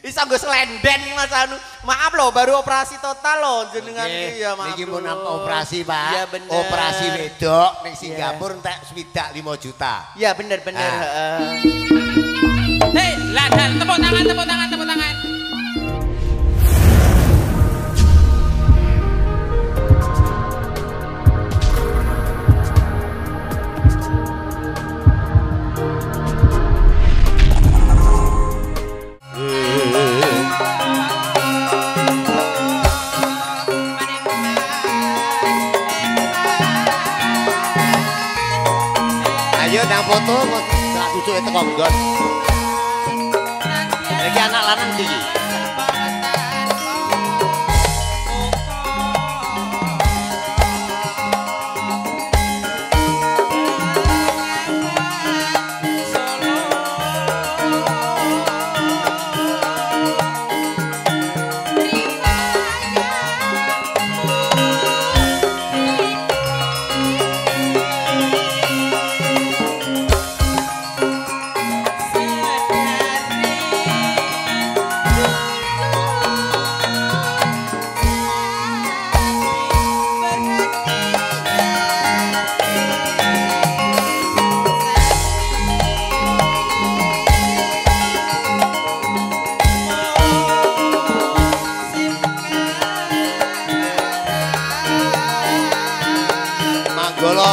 Bisa nggo slenden Mas Anu. Maaf loh baru operasi total loh jenengan iki ya maaf. Niki mun operasi Pak. Iya bener. Operasi wedok ning Singapura entek swidak 5 juta. Iya bener heeh. Hei, lan tepuk tangan. Ayo nang foto tak cucuke teko nggon. Iki anak lanang iki.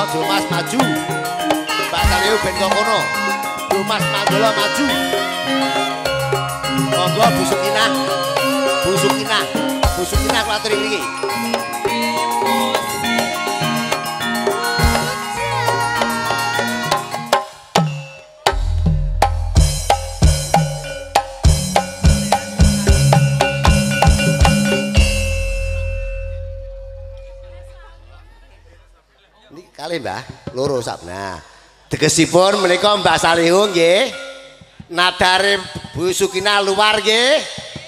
Dumas maju. Mbak Saleo ben kok kono. Dumas Manggala maju. Monggo Busukina kula aturi mriki. Kali Mbah, loro sabna. Tegesipun menika Mbak Salihu nggih. Nadare Bu Sukina luar nggih.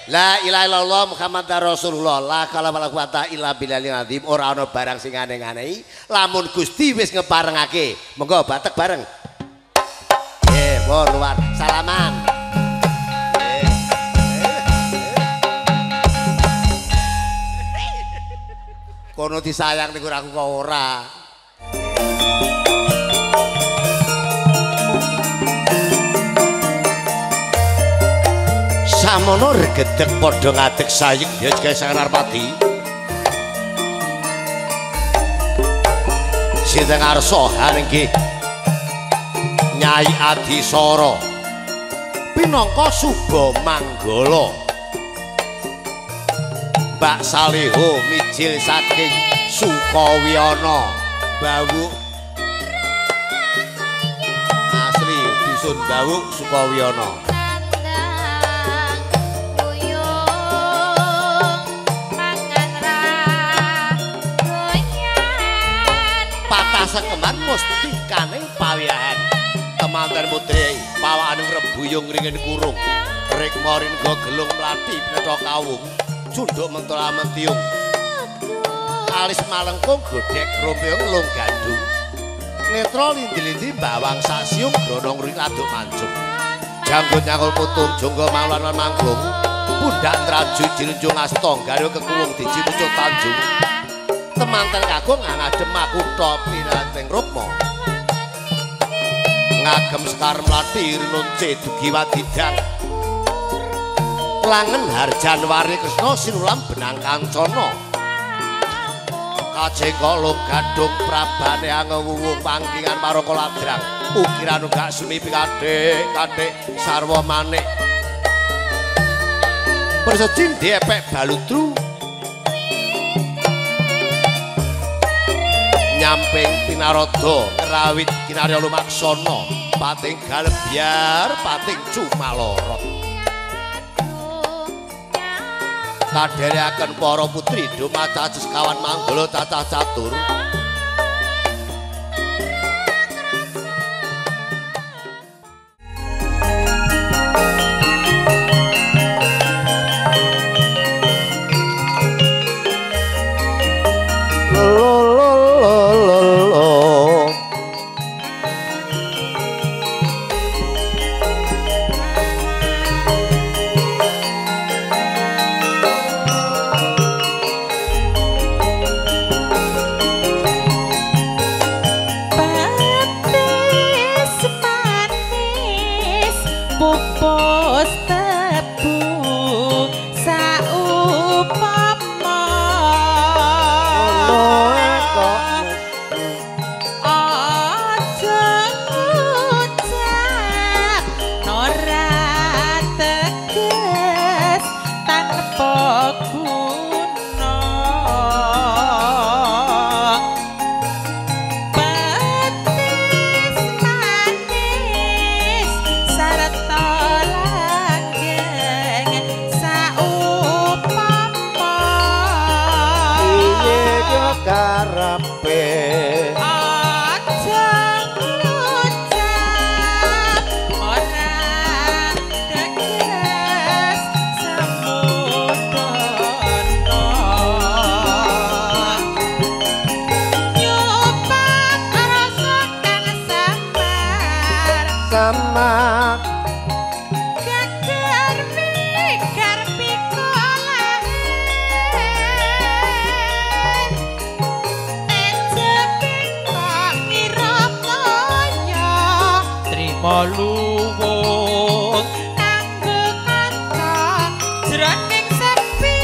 La ilaha illallah Muhammadar Rasulullah. La kala wala quwata illa billahil azim. Ora ana barang sing aneh-aneh. Lamun Gusti wis ngeparengake. Monggo batek bareng. Nggih, luar. Salaman. Kono disayang ning aku kok ora. Samono regedeg padha ngadeg sayeng ya Sang Narpati. Sinten ngarsa nggih Nyai Adisara pinangka Suba Manggala. Mbak Salihu mijil saking Sukawiyana Bawuk. Asli dusun Bawuk Sukawiyana. Sekeman mesti kaning pawiyahan temanten putri pawakane rebuyung ringin kurung rik morin go gelung mlati pinetha kawung cunduk mentola mentiung alis malengkung godhek rompeung lung gadung netra lindi-lindi bawang sasiung gronong ring aduk mancung janggut nyangkul putung jonggo manglan mangklung pundak traju dilunjung asta garwa kekuwung diji pucuk tanjung temanten kakung ngadem aku topi lanting rukma ngagem sekar mlati rinunce dugi wadidang langen harjanwari Kresna sinulam benang kancana kajengka lung gadung prabane angewuwung pangkingan paraka ladrang ukiran gak semi kadhek sarwa manik persejin diepek baludru nyamping pinarodo ngerawit kinarya lumaksana pating galebyar pating cumalorot kadherekaken para putri dumaca sekawan manggala cacah catur guna petis manis sarta langgeng saupama piye yo karepe sama gagar mikir pikolah ejepin kok ngirap kaya trimo luwung kanggo kantong jroning sepi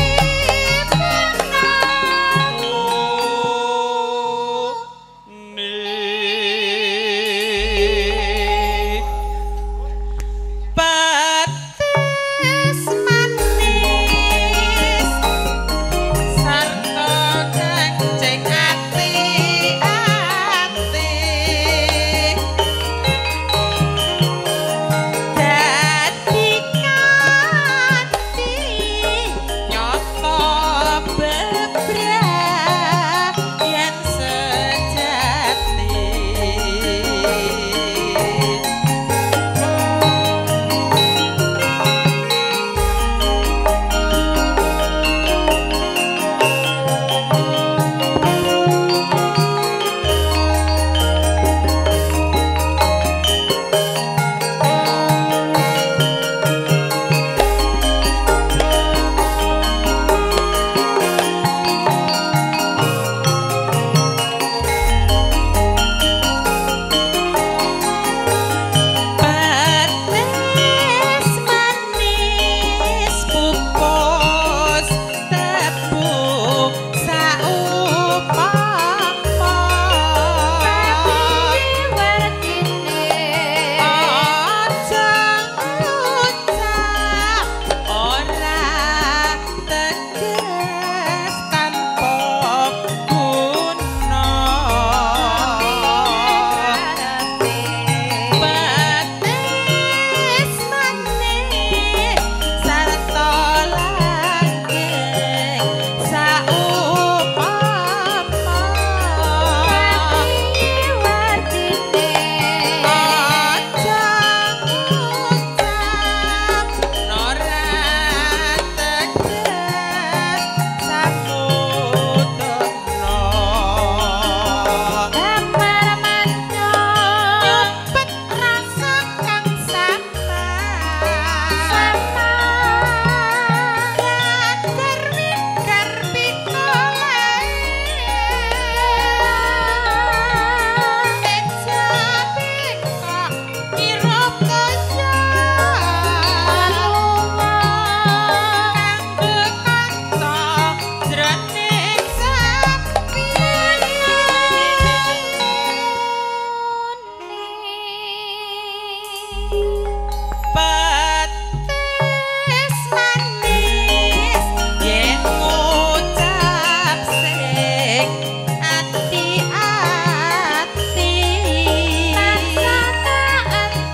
petis manis sarta kencing ati-ati dadi kanthi nyata bebrah yen sejati petis manis pupus tepung saupama aja ngucap ora teges tanpa guna petis manis sarta langgeng saupama aja ngucap ora teges samudana gambar manca nyopet rasa kang sama gagar mikir pikolah ejepin kok ngirap kaya kanggo kantong jroning sepi petis manis yen ngucap sing ati-ati tansah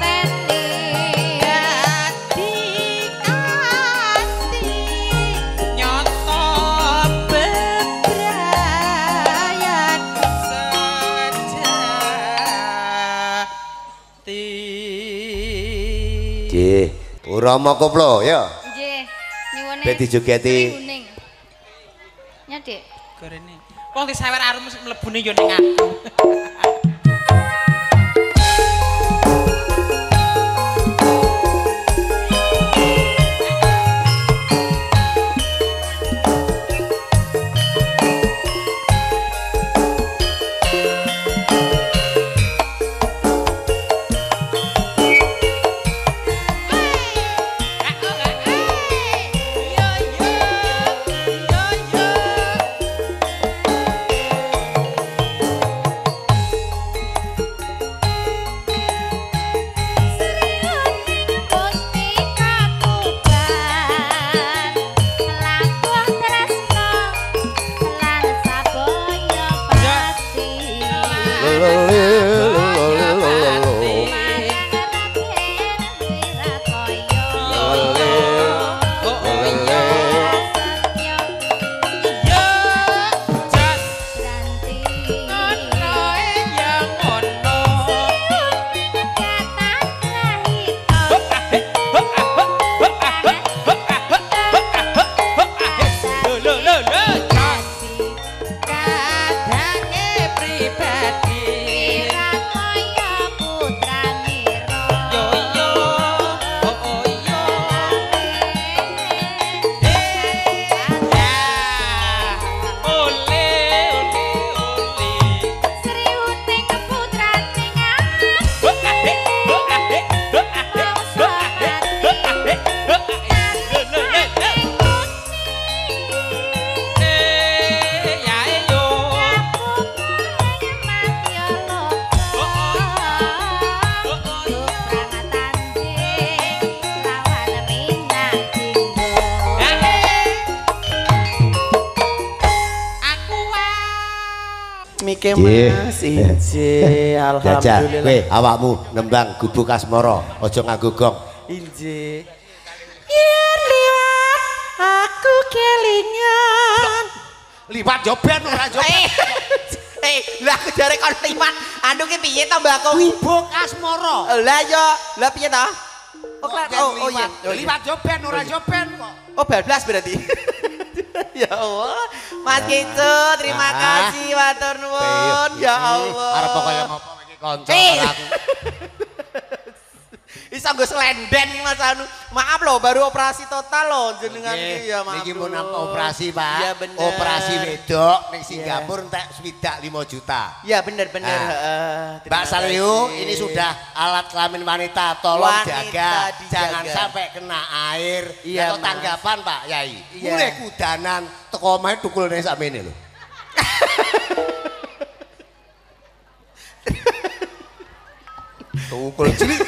enteni dadi kanthi nyata bebrayan sejati nggih urama koplo ya Nggih, nyuwune. bet dijogeti kuning. Nyadek. gorene wong disawer arum mlebune yo ning aku niki Mas, inje alhamdulillah. Kowe awakmu nembang gubuk asmara, aja nganggo gong. Inje. Yen liwat aku kelingan. Liwat yo ben ora yo. Lah aku jare kon liwat. Anu ki piye to Mbak Kok? Gubuk asmara. Lah yo, lah piye to? Oh iya. Liwat yo ben ora yo ben kok. Oh bablas berarti. Ya Allah. Mas Kicu, terima kasih matur nuwun. Ya Allah. Arep kaya ngopo iki kanca aku. Iso nggo slenden Mas anu. Maaf loh baru operasi total loh jenengan iki ya maaf. Niki mun operasi, Pak. Ya bener. Operasi wedok ning Singapura entek swidak 5 juta. Ya bener-bener Mbak Salio, ini sudah alat kelamin wanita, tolong Wanita jaga, dijaga. jangan sampai kena air. Iya, Atau Mas. tanggapan Pak Yai. Iya. Mulai kudanan, teko omahe tukulne sakmene lho. Tukul cilik.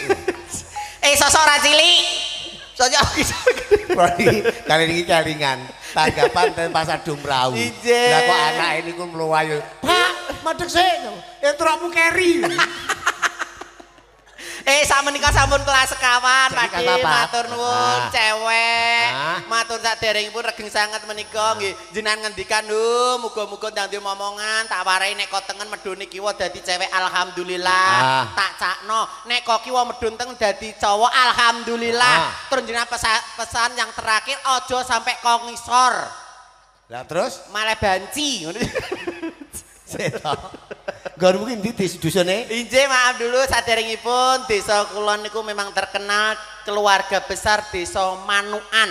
Sosok ora cilik. Sosok Kali ini kelingan. Tanggapan dan pasar Dumrawu. Ije. Lah kok anak ini ku mluwayu. Pak, madhek sik. Entrokmu keri. Samenika sampun kelas sekawan Jadi Pak kelas Ki, papat. matur nuwun cewek. Ah. Matur saderengipun regeng sanget menika nggih. Jenengan ngendikan muga-muga ndang omongan tak warai nek kok tengen medhone kiwa dadi cewek alhamdulillah. Ah. Tak cakno nek kok kiwa medhun tengen dadi cowok alhamdulillah. Terus jenengan pesan yang terakhir aja sampai kok ngisor. Lah terus Malah banci ngono. Gak mungkin di dusane. Inje maaf dulu saderengipun desa kula niku memang terkenal keluarga besar desa Manukan.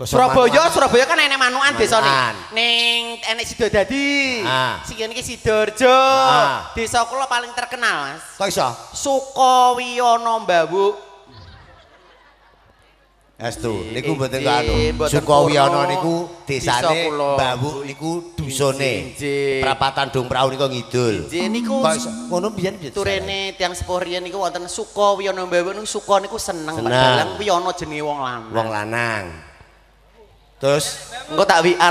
Surabaya kan enek Manukan desane. Ning enek Sidodadi. Sing iki Sidoarjo. Desa kula paling terkenal, Mas. Kok iso? Sukawiyono Mbawuk. Astu, niku mboten anu. mboten Sukawiyono kuno. niku Desa desane kula. Mbawuk niku dusone. Inje. Perapatan Dumprau niku ngidul. Inje niku Kok iso? Ngono biyen piye? turene tiyang sepuh riyen niku wonten Sukawiyono Mbawuk niku suka niku seneng Seneng. padahal wiyono jenenge wong lanang. Wong lanang. Terus Engko tak WA.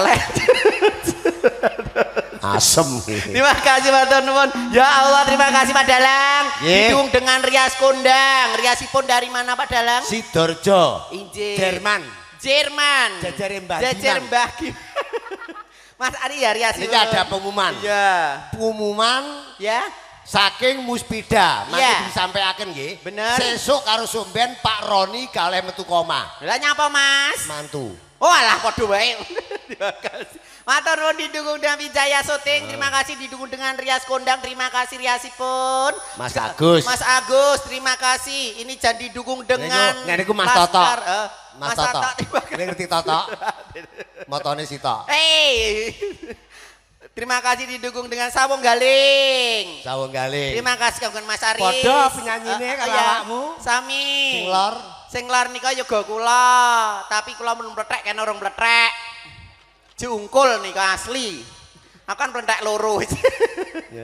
asem. Terima kasih matur nuwun. Ya Allah, terima kasih Pak Dalang. Ye. Didung dengan rias kondang. Riasipun dari mana Pak Dalang? Sidoarjo. Inje. Jerman. Jajare Mbah Jajar Diman. Mbah Kim. Mas Ari ya riasipun. Ini ada pengumuman. Iya. Pengumuman Ya. saking Muspida. Mangke Iya. disampaikan nggih. Bener. Sesuk karo somben Pak Roni kalih metu koma. Lah nyapa Mas? Mantu. Oh alah padha wae. Terima kasih. Matur nuwun didukung dengan Wijaya Syuting. Terima kasih didukung dengan Rias Kondang. Terima kasih riasipun. Mas Agus. Mas Agus, terima kasih. Ini jangan didukung dengan Niku Mas Toto. Laskar, Mas Toto. terima kasih. Ini ngerti Toto? Motone Sito. Terima kasih didukung dengan Sawung Galing. Sawung Galing. Terima kasih kanggo Mas Aris. Padha penyanyine karo Iya. awakmu. Sami. Sing lor. Sing lor nika yoga kula, tapi kula mun mlethek kene urung mlethek. Jungkul nika asli. Akan mlethek loro.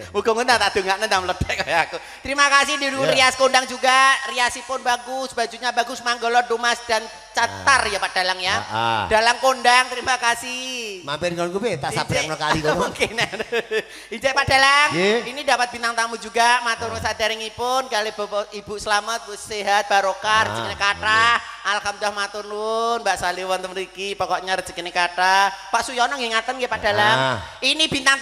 Muga-muga tak dongakne tak mlethek kaya aku. Terima kasih didukung Rias Kondang juga. Riasipun bagus, bajunya bagus, Manggolo, Dumas dan Catar ya Pak Dalang ya. Dalang Kondang, terima kasih. Mampir ngono kuwi tak sabrekno kali ngono. Mungkin. Ijek Pak Dalang, Nggih. ini dapat bintang tamu juga. Matur nuwun saderengipun kali Bapak Ibu selamat, Bu sehat, barokah, rezekine kathah. Alhamdulillah matur nuwun Mbak Sali wonten mriki, pokoknya rezekine kathah. Pak Suyono nggih ngaten nggih Pak Dalang. Ini bintang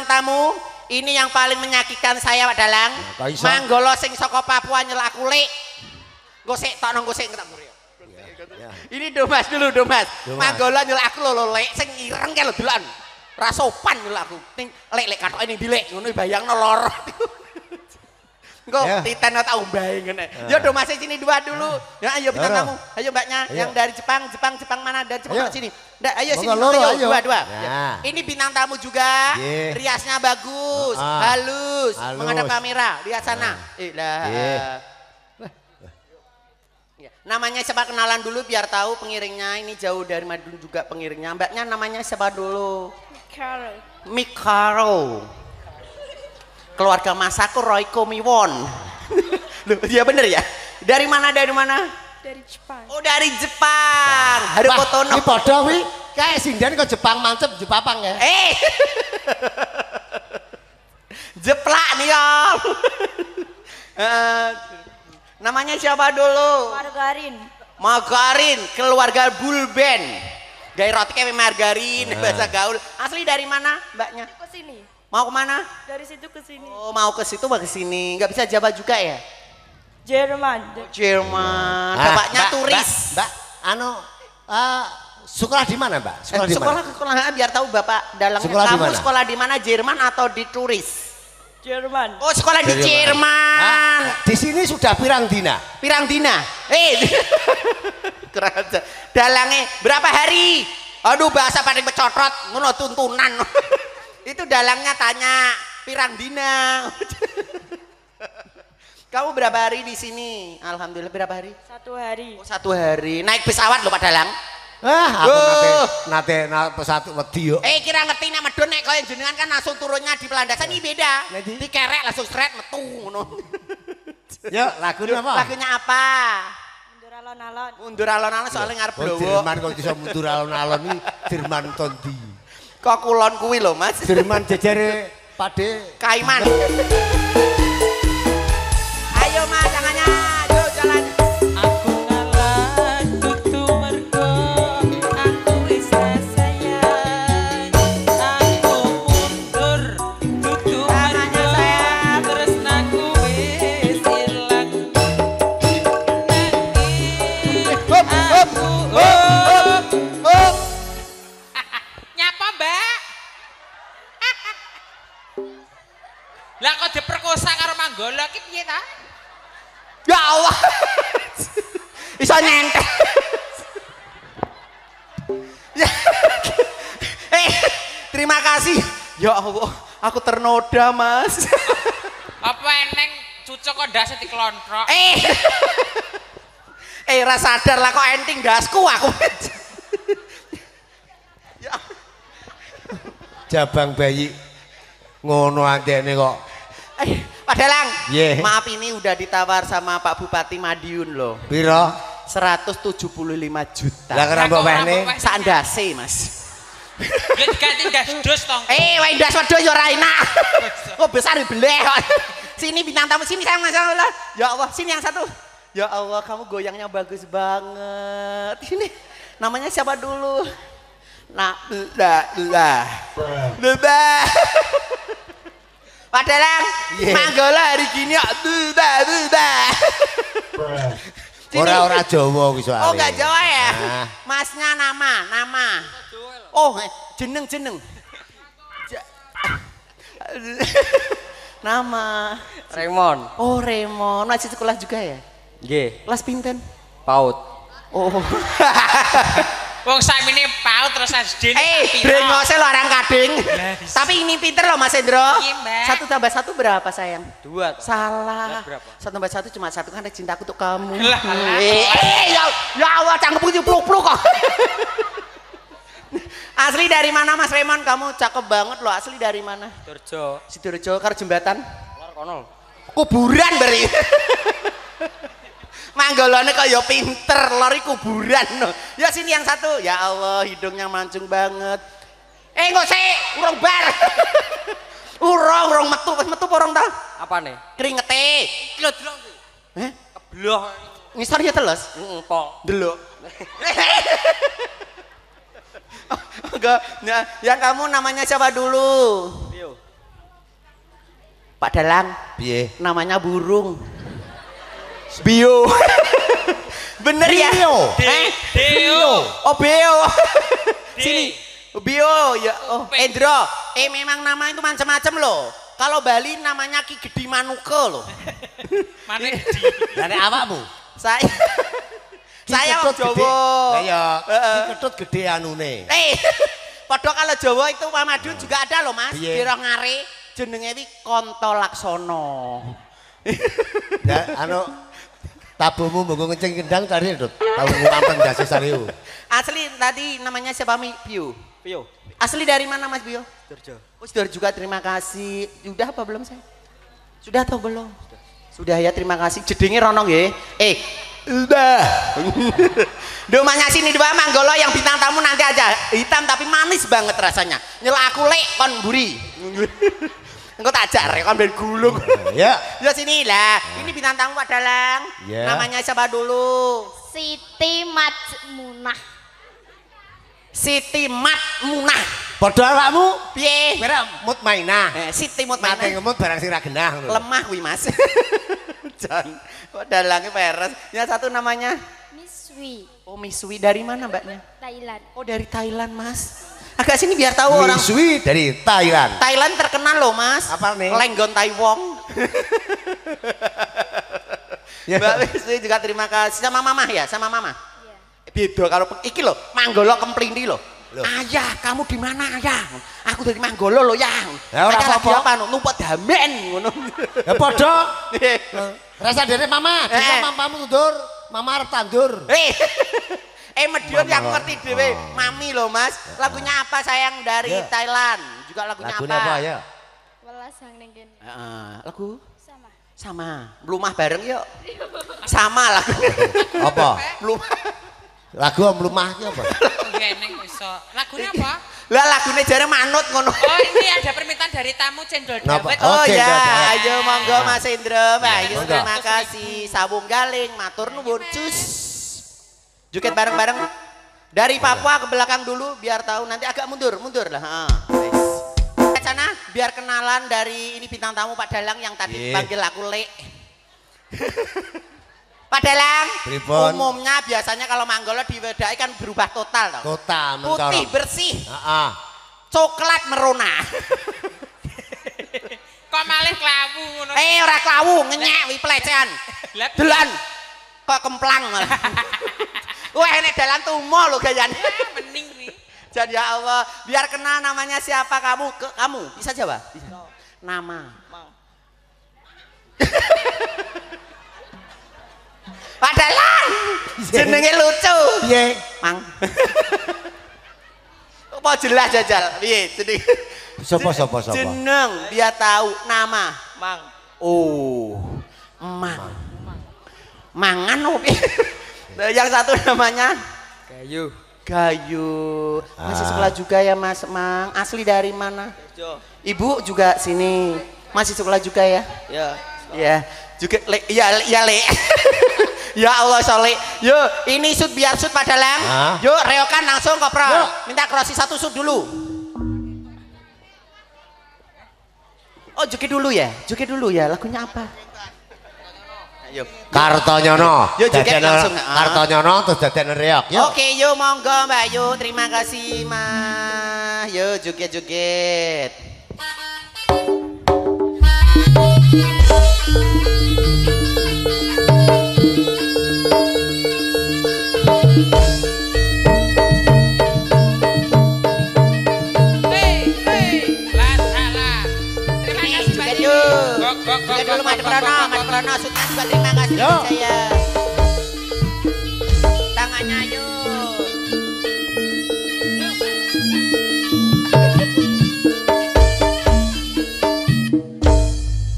tamu. Ini yang paling menyakitkan saya Pak Dalang. kok iso? Manggolo sing saka Papua nyelak kulik. Engko sik tak nang sik tak mriki. Ini Domas dulu Domas. Manggolo nyelak aku lho lek sing ireng ke lho delokan. Ra sopan nyelak aku. Ning lek katoke ning dilek ngono bayangno lara. Engko titen tak umbahe ngene. Ya Domas sini dua dulu. Ya ayo bintang tamu. Ayo Mbaknya yang dari Jepang mana dari Jepang sini. Ndak ayo sini ayo dua. Ya. Ini bintang tamu juga. Nggih. Riasnya bagus, halus, menghadap kamera. Lihat sana. Ya. Namanya siapa kenalan dulu biar tahu pengiringnya. Ini jauh dari Madun juga pengiringnya. Mbaknya namanya siapa dulu? Mikaro. Keluarga Masako Royko Miwon. Loh, dia bener ya? Dari mana? Dari Jepang. Oh, dari Jepang. Haruko Tono. Iki padha kuwi kae sinden kok Jepang mantep Jepapang ya. Jeplak nih ya. Namanya siapa dulu? Margarin. Margarin, keluarga Bulben. Gaya roti kayak margarin, bahasa gaul. Asli dari mana mbaknya? Ke sini. Mau kemana? Dari situ ke sini. Oh mau ke situ mau ke sini. Nggak bisa Jawa juga ya? Jerman. Jerman. Bapaknya turis. Mbak, sekolah di mana, Mbak? Sekolah di mana? Sekolah biar tahu Bapak dalangnya. Sekolah Kamu di mana? sekolah di mana? Jerman atau di turis? Jerman. Oh sekolah di Jerman. Di sini sudah pirang dina. Pirang dina. Keraja. Dalangnya berapa hari? Aduh bahasa paling becotrot, ngono tuntunan. Itu dalangnya tanya pirang dina. Kamu berapa hari di sini? Alhamdulillah berapa hari? 1 hari. Oh, 1 hari. Naik pesawat loh Pak Dalang. Aku nate pesawat wedi yo. Kira ngerti nek medun nek kaya jenengan kan langsung turunnya di pelandasan ini beda. Dikerek langsung sret metu ngono. Yo, lagunya apa? Lagunya apa? Mundur alon-alon. Mundur alon-alon soalnya ngarep blowo. Jerman kok bisa mundur alon-alon iki Jerman tondi. Kok kulon kuwi lho Mas. Jerman jejere Pade Kaiman. Ayo Mas tangannya, ayo jalan. Aku ngalah dudu mergo aku wis sayang. Aku mundur dudu mergo tresnaku wis ilang. Hop. Nyapa, Mbak? Lah kok diperkosa karo Manggala ki piye ta? Ya Allah. Bisa nyentek. Terima kasih. Ya Allah, aku ternoda, Mas. Apa eneng cucuk kok ndase diklontrok? Ra sadar lah kok enting dasku aku. jabang bayi ngono antene kok. Pak Dalang, Yeah. maaf ini udah ditawar sama Pak Bupati Madiun loh. Piro? 175 juta. Lah kena mbok wehne. Sandase, Mas. Ya diganti das tong. Wae ndas wedhus ya ora enak. Kok besar dibeleh kok. Sini bintang tamu sini sayang Mas. Ya Allah, sini yang satu. Ya Allah, kamu goyangnya bagus banget. Ini namanya siapa dulu? Nah, Pak Dalang, Manggala hari gini Ora Jawa kuwi soalnya. Oh, enggak Jawa ya? Nah. Masnya nama. Oh, jeneng. Nama Raymond. Oh, Raymond. Masih sekolah juga ya? Nggih, Kelas pinten? PAUD. Oh. Wong sakmene PAUD terus SD. Brengose lo orang kading. Lah, bisa. Tapi ini pinter loh Mas Hendro. Iya, Mbak. 1 tambah 1 berapa sayang? 2. Salah. Lah, berapa? 1 tambah 1 cuma 1 kan ada cintaku untuk kamu. Lah, Ya Allah, cangkepku pluk-pluk kok. Asli dari mana Mas Raymond? Kamu cakep banget loh. Asli dari mana? Durjo. Sidoarjo, karo jembatan. Luar kono. Kuburan beri. Manggolone kok ya pinter, lori kuburan no. Ya sini yang satu. Ya Allah, hidungnya mancung banget. Nggak sih, urung bar. urung metu porong tau. Apa nih? Keringete. Delok. Keblok. Ngisor ya teles. Pol. Delok. Enggak, nah, yang kamu namanya siapa dulu? Bio. Pak Dalang. Piye? Namanya burung. Bio. Bener ya? Deo. Oh Bio. Sini. Bio ya. Oh Endro. Memang nama itu macam-macam loh. Kalau Bali namanya Ki Gedi Manuke loh. Mana di? Lah nek awakmu? Saya wong Jawa. Lah ya, iki ketut gede anune. Padha kalau Jawa itu Pak Madiun juga ada loh Mas. Piye? Di Rongare jenenge wi Konto Laksono. Ya tabuhmu mbok ngeceng kendang tadi Dut. Tahu ngampeng dasi sariu. Asli tadi namanya siapa Bio? Bio. Asli dari mana Mas Bio? Durjo. Oh, sudah juga terima kasih. Sudah apa belum saya? Sudah atau belum? Sudah ya terima kasih. Jedenge rono nggih. Udah. Domanya sini dua Manggolo yang bintang tamu nanti aja. Hitam tapi manis banget rasanya. Nyela aku lek kon mburi. Engko tak ajak rekon ben gulung. Ya. Ya sini lah. Ini bintang tamu Pak Dalang. Ya. Namanya siapa dulu? Siti Majmunah. Siti Matmunah. Padha awakmu Piye? kira mutmainah. Siti Mate Mutmainah. ngemut barang sing ra genah ngono. Lemah kuwi Mas. Jan. Kok dalangnya peres. Yang satu namanya Miswi. Oh Miswi dari mana Mbaknya? Thailand. Oh dari Thailand Mas. Agak sini biar tahu orang. Miswi dari Thailand. Thailand terkenal loh Mas. Apa nih? Lenggon Taiwong. Ya. Mbak Miswi juga terima kasih sama Mama ya, sama Mama. Iya. Beda kalau iki loh, Manggolo Kemplindi loh. Loh. Ayah, kamu di mana ayah? Aku dari Manggolo loh yang. Ya, ora Acara apa-apa. apa no? Numpet damen ngono. Ya padha. Rasa dene mama, Eh. mamamu tundur, mama arep tandur. Medion yang Mama. ngerti dhewe. Mami loh Mas. Lagunya apa sayang dari Ya. Thailand? Juga lagunya Lagunya apa? apa ya? Welas sang ning kene. Lagu Sama. sama. Melumah bareng yuk. Sama lagunya. Apa? Melumah. Lagu mlumah ki apa? Geneng iso. Lagunya apa? Lah lagunya jare manut ngono. Oh, ini ada permintaan dari tamu Cendol Napa? Dawet. Oh Oke, ya, Dad. ayo monggo Mas Indra, ayo monggo. terima kasih. Sabung galing, matur nuwun, cus. Joget bareng-bareng. Dari Papua ke belakang dulu, biar tahu nanti agak mundur lah. Ke sana, biar kenalan dari ini bintang tamu Pak Dalang yang tadi Iya. panggil aku Lek. Pak Dalang, Pripun? umumnya biasanya kalau Manggolo diwedai kan berubah total tau. Total Putih mencorong. bersih, Heeh. coklat merona. Kok malih klawu ngono. Ora klawu, ngenyek wi pelecehan. Lah, Delan kok kemplang malah. Wah enek dalan tumo lho gayane. Mending nih. Jadi ya Allah, biar kenal namanya siapa kamu? Kamu bisa jawab? Bisa. Nama. Padahal jenenge lucu. Piye? Mang. Apa jelas jajal? Piye jeneng? Sopo? Jeneng dia tahu nama. Mang. Oh. Mang. Mangan opo? Yang satu namanya Kayu. Gayu. Masih sekolah juga ya Mas Mang. Asli dari mana? Jo. Ibu juga sini. Masih sekolah juga ya? Ya. Ya. Juga ya Le. Ya Allah soleh. Yo, ini shoot biar shoot Pak Dalang. Hah? Yuk reokan langsung koprol. Yo. Minta krosi satu shoot dulu. Oh joget dulu ya? Joget dulu ya. Lagunya apa? Ayo. Kartonyono. Yo, joget Dadekno langsung. Kartonyono terus dadekno reok. Yo. Oke, yuk monggo Mbak Yu. Terima kasih Mah. Yuk joget-joget. Terima kasih Mbak. Yuk. Gok. Joget dulu Mas Prono. Mas Prono shootnya juga terima kasih Yo. buat saya. Tangannya yuk.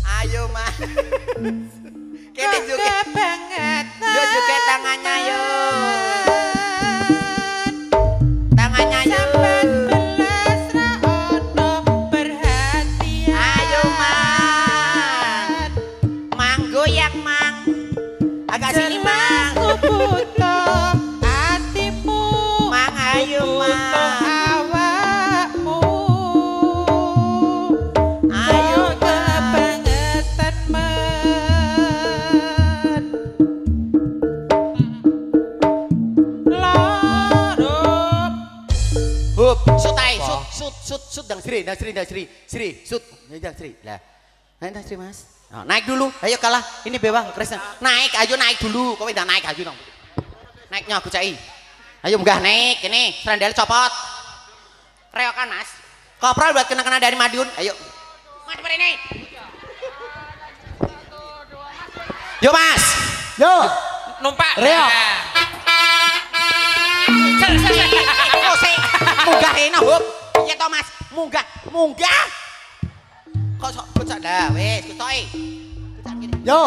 Ayo Mas. Kene juga. banget. Yuk joget tangannya yuk. Tangannya yuk. Ayo Mang. Mang goyang Mang. Agak sini Mang. Mang ayo Mang. Ayo Mang. Hup, sut ae, sut dang Sri, sut, dang Sri. Lah. Naik Sri Mas. Nah, naik dulu. Ayo kalah. Ini bewang, Kristen. Naik, ayo naik dulu. Kowe ndak naik ayo dong. Naiknya aku cai. Ayo munggah naik ini, sandal copot. Reokan Mas. Koprol buat kena-kena dari Madiun. Ayo. Mas ini. Yo Mas. Yo. Numpak. Reok. Oh, sih. Munggah ini, Hup. Iya toh Mas. Munggah. Kok sok becak dah, wes, kutoy. Yo.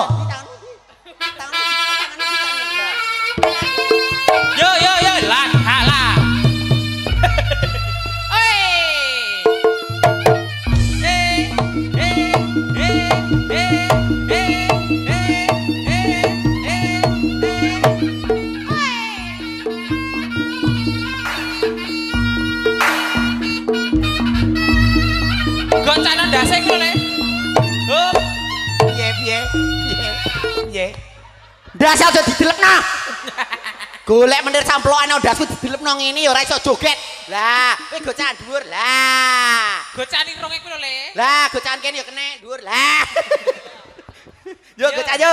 Yo, lan halah. Oi. dase ku le. Hup. Piye. Ndas aja didelepno. Golek menir samplokan ndasku didelepno ngene ya ora iso joget. Lah, kowe gocakan dhuwur. Lah. Gocani ronge ku le. Lah, gocakan kene ya kene dhuwur. Lah. Yo gocak yo.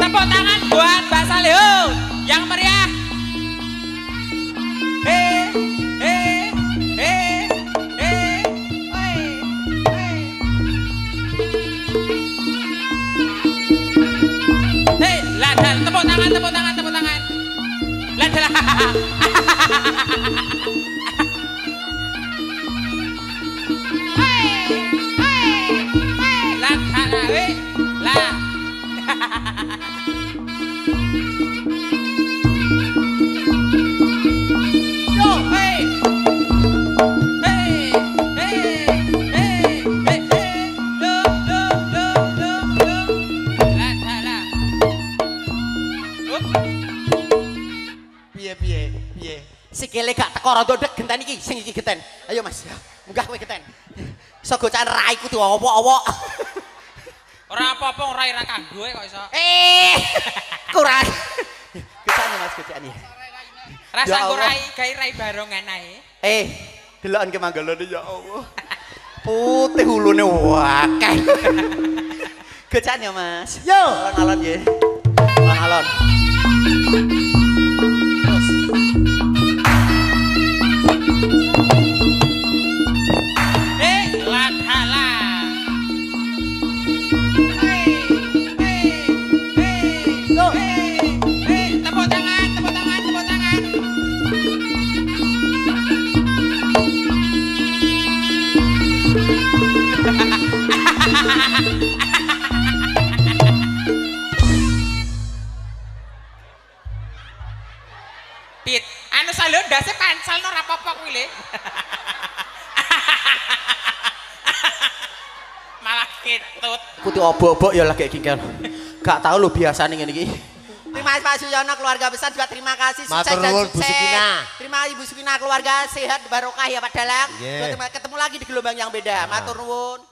Tepuk tangan buat Mbak Salihu yang meriah. Lan, tepuk tangan. Lan. Lah. Yo, hey. Piye. Sikile gak teko rada ndek genten iki, sing iki genten. Ayo Mas, munggah kowe genten. Iso gocakan raiku diowok-owok. Ora apa-apa ora ira kanggo kok iso. Kurang. Gocane Mas gocane. Rasa rai gawe rai barongan ae. Delokan ke manggalane ya Allah. Putih ulune wakeh. Gocane Mas. Yo, alon-alon nggih. Alon-alon. Terus. Ladhala. Tepuk tangan. Pit, anu Salihu ndase pancelno ora apa-apa kuwi le. Malah ketut. Kudu obok-obok ya lagi kingkel. Gak tahu lo biasane ngene iki. Terima kasih Pak Suyono, keluarga besar juga terima kasih sukses Matur dan nuwun, sukses. Bu Sukina. Terima kasih Bu Sukina, keluarga sehat barokah ya Pak Dalang. Yeah. Ketemu lagi di gelombang yang beda. Matur nuwun.